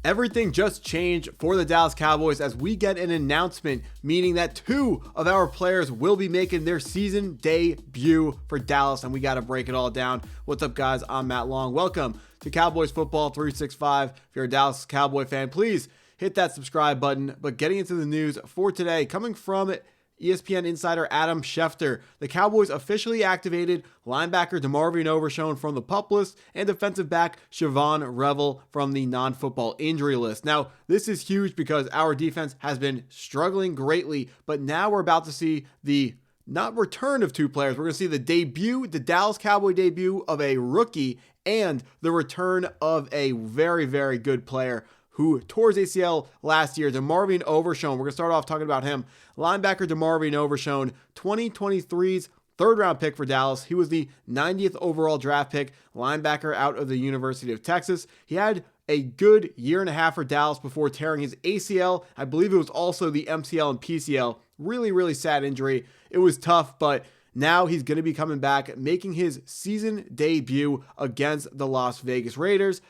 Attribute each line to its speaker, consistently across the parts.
Speaker 1: Everything just changed for the Dallas Cowboys as we get an announcement, meaning that 2 of our players will be making their season debut for Dallas, and we got to break it all down. What's up, guys? I'm Matt Long. Welcome to Cowboys Football 365. If you're a Dallas Cowboy fan, please hit that subscribe button. But getting into the news for today, coming from ESPN insider Adam Schefter, the Cowboys officially activated linebacker Demarvion Overshown from the PUP list and defensive back Shavon Revel from the non-football injury list. Now, this is huge because our defense has been struggling greatly, but now we're about to see the not return of 2 players. We're going to see the Dallas Cowboy debut of a rookie and the return of a very, very good player who tore his ACL last year, Demarvion Overshown. We're going to start off talking about him. Linebacker Demarvion Overshown, 2023's third-round pick for Dallas. He was the 90th overall draft pick, linebacker out of the University of Texas. He had a good year and a half for Dallas before tearing his ACL. I believe it was also the MCL and PCL. Really, really sad injury. It was tough, but now he's going to be coming back, making his season debut against the Las Vegas Raiders.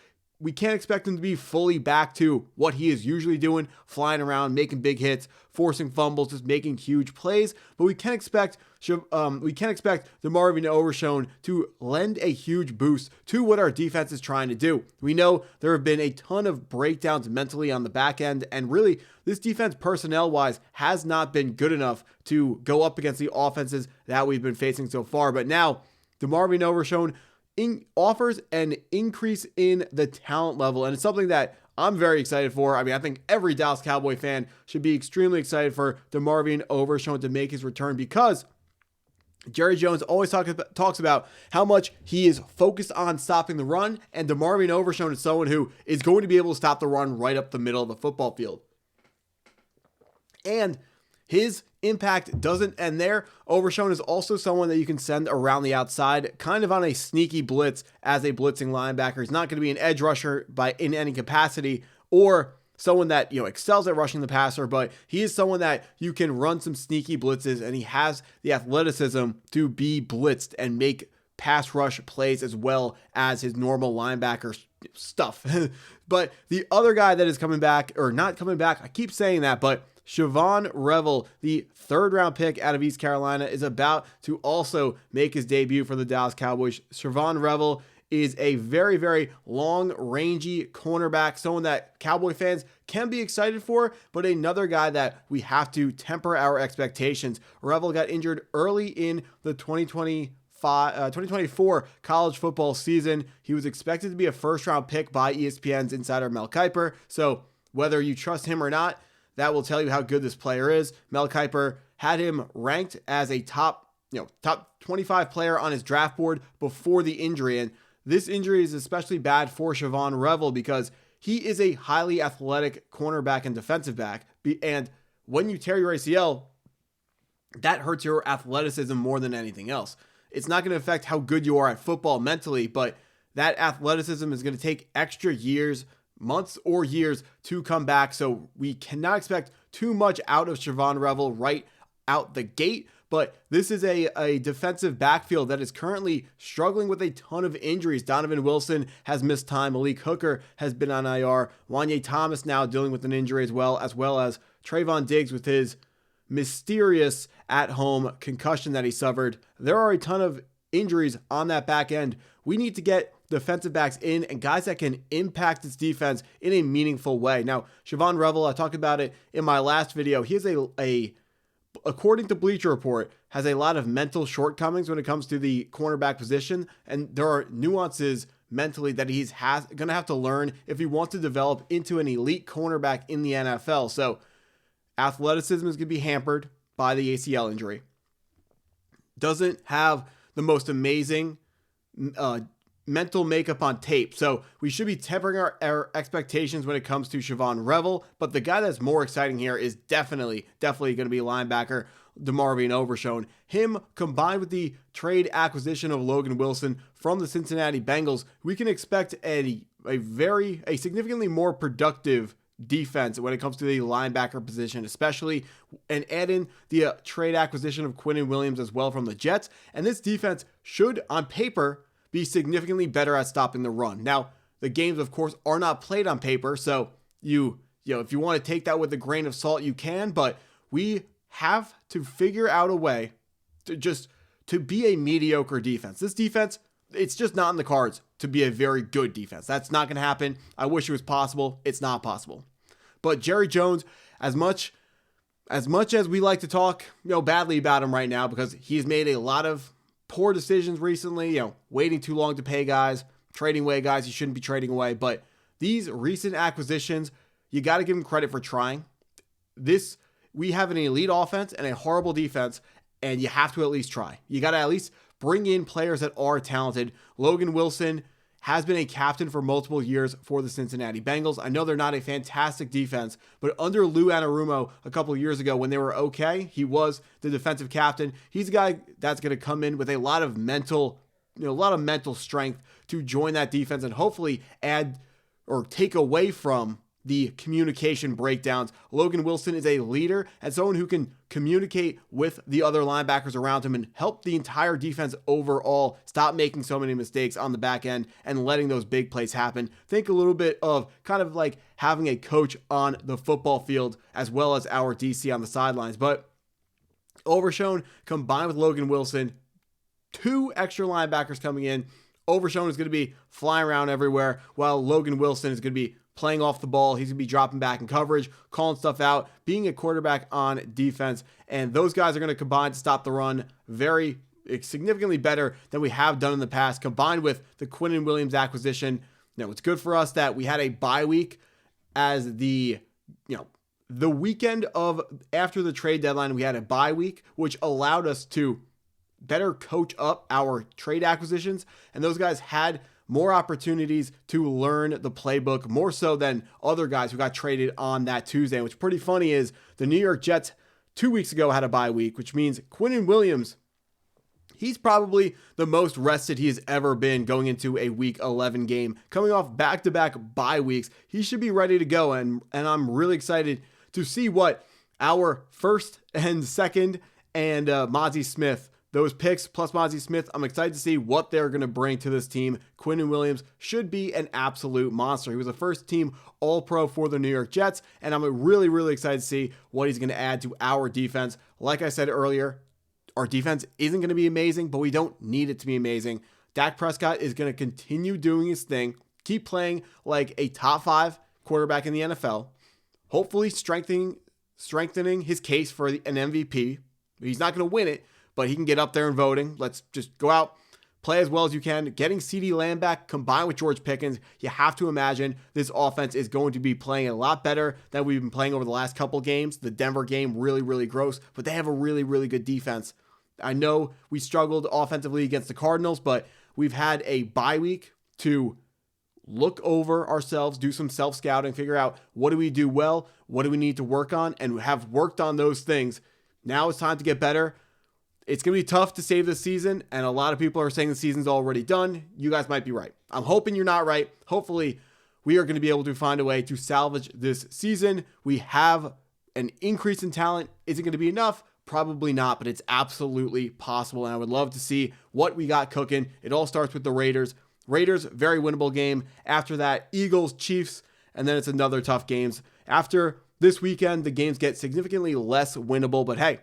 Speaker 1: We can't expect him to be fully back to what he is usually doing, flying around, making big hits, forcing fumbles, just making huge plays. But we can't expect Demarvion Overshown to lend a huge boost to what our defense is trying to do. We know there have been a ton of breakdowns mentally on the back end, and really this defense personnel-wise has not been good enough to go up against the offenses that we've been facing so far. But now Demarvion Overshown offers an increase in the talent level, and it's something that I'm very excited for. I mean, I think every Dallas Cowboy fan should be extremely excited for Demarvion Overshown to make his return, because Jerry Jones always talks about how much he is focused on stopping the run, and Demarvion Overshown is someone who is going to be able to stop the run right up the middle of the football field. And his impact doesn't end there. Overshown is also someone that you can send around the outside, kind of on a sneaky blitz as a blitzing linebacker. He's not going to be an edge rusher in any capacity, or someone that excels at rushing the passer, but he is someone that you can run some sneaky blitzes, and he has the athleticism to be blitzed and make pass rush plays as well as his normal linebacker stuff. But the other guy that is coming back, or not coming back, I keep saying that, but Shavon Revel, the third-round pick out of East Carolina, is about to also make his debut for the Dallas Cowboys. Shavon Revel is a very, very long-rangey cornerback, someone that Cowboy fans can be excited for, but another guy that we have to temper our expectations. Revel got injured early in the 2024 college football season. He was expected to be a first-round pick by ESPN's insider Mel Kiper, so whether you trust him or not, that will tell you how good this player is. Mel Kiper had him ranked as a top 25 player on his draft board before the injury. And this injury is especially bad for Shavon Revel because he is a highly athletic cornerback and defensive back. And when you tear your ACL, that hurts your athleticism more than anything else. It's not going to affect how good you are at football mentally, but that athleticism is going to take extra months or years to come back. So we cannot expect too much out of Shavon Revel right out the gate. But this is a defensive backfield that is currently struggling with a ton of injuries. Donovan Wilson has missed time. Malik Hooker has been on IR. Wanye Thomas now dealing with an injury as well as Trevon Diggs with his mysterious at-home concussion that he suffered. There are a ton of injuries on that back end. We need to get defensive backs in and guys that can impact its defense in a meaningful way. Now, Shavon Revel, I talked about it in my last video. He is according to Bleacher Report, has a lot of mental shortcomings when it comes to the cornerback position, and there are nuances mentally that he's going to have to learn if he wants to develop into an elite cornerback in the NFL. So, athleticism is going to be hampered by the ACL injury. Doesn't have the most amazing mental makeup on tape. So we should be tempering our expectations when it comes to Shavon Revel. But the guy that's more exciting here is definitely going to be linebacker Demarvion Overshown. Him combined with the trade acquisition of Logan Wilson from the Cincinnati Bengals, we can expect a significantly more productive defense when it comes to the linebacker position, especially, and add in the trade acquisition of Quinnen Williams as well from the Jets. And this defense should, on paper, be significantly better at stopping the run. Now, the games, of course, are not played on paper, so if you want to take that with a grain of salt, you can, but we have to figure out a way to be a mediocre defense. This defense, it's just not in the cards to be a very good defense. That's not going to happen. I wish it was possible. It's not possible. But Jerry Jones, as much as we like to talk, badly about him right now because he's made a lot of poor decisions recently, waiting too long to pay guys, trading away guys he shouldn't be trading away. But these recent acquisitions, you got to give him credit for trying. We have an elite offense and a horrible defense, and you have to at least try. You got to at least bring in players that are talented. Logan Wilson has been a captain for multiple years for the Cincinnati Bengals. I know they're not a fantastic defense, but under Lou Anarumo a couple of years ago when they were okay, he was the defensive captain. He's a guy that's going to come in with a lot of mental strength to join that defense and hopefully add or take away from the communication breakdowns. Logan Wilson is a leader and someone who can communicate with the other linebackers around him and help the entire defense overall stop making so many mistakes on the back end and letting those big plays happen. Think a little bit of kind of like having a coach on the football field as well as our DC on the sidelines. But Overshown combined with Logan Wilson, 2 extra linebackers coming in. Overshown is going to be flying around everywhere while Logan Wilson is going to be playing off the ball. He's going to be dropping back in coverage, calling stuff out, being a quarterback on defense. And those guys are going to combine to stop the run very significantly better than we have done in the past, combined with the Quinnen Williams acquisition. It's good for us that we had a bye week as the weekend of after the trade deadline. We had a bye week, which allowed us to better coach up our trade acquisitions. And those guys had more opportunities to learn the playbook, more so than other guys who got traded on that Tuesday. And what's pretty funny is the New York Jets 2 weeks ago had a bye week, which means Quinnen Williams, he's probably the most rested he's ever been going into a week 11 game. Coming off back-to-back bye weeks, he should be ready to go. And I'm really excited to see what our first and second and Mozzie Smith, those picks plus Mozzie Smith, I'm excited to see what they're going to bring to this team. Quinnen Williams should be an absolute monster. He was a first-team All-Pro for the New York Jets, and I'm really, really excited to see what he's going to add to our defense. Like I said earlier, our defense isn't going to be amazing, but we don't need it to be amazing. Dak Prescott is going to continue doing his thing, keep playing like a top 5 quarterback in the NFL, hopefully strengthening his case for an MVP. He's not going to win it, but he can get up there in voting. Let's just go out, play as well as you can. Getting Ceedee Lamb back combined with George Pickens, you have to imagine this offense is going to be playing a lot better than we've been playing over the last couple games. The Denver game, really, really gross, but they have a really, really good defense. I know we struggled offensively against the Cardinals, but we've had a bye week to look over ourselves, do some self-scouting, figure out what do we do well, what do we need to work on, and have worked on those things. Now it's time to get better. It's going to be tough to save this season, and a lot of people are saying the season's already done. You guys might be right. I'm hoping you're not right. Hopefully, we are going to be able to find a way to salvage this season. We have an increase in talent. Is it going to be enough? Probably not, but it's absolutely possible, and I would love to see what we got cooking. It all starts with the Raiders. Raiders, very winnable game. After that, Eagles, Chiefs, and then it's another tough games. After this weekend, the games get significantly less winnable, but hey,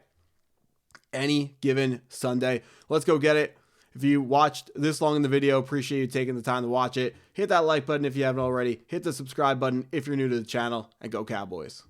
Speaker 1: any given Sunday, let's go get it. If you watched this long in the video, appreciate you taking the time to watch it. Hit that like button if you haven't already. Hit the subscribe button if you're new to the channel, and go Cowboys.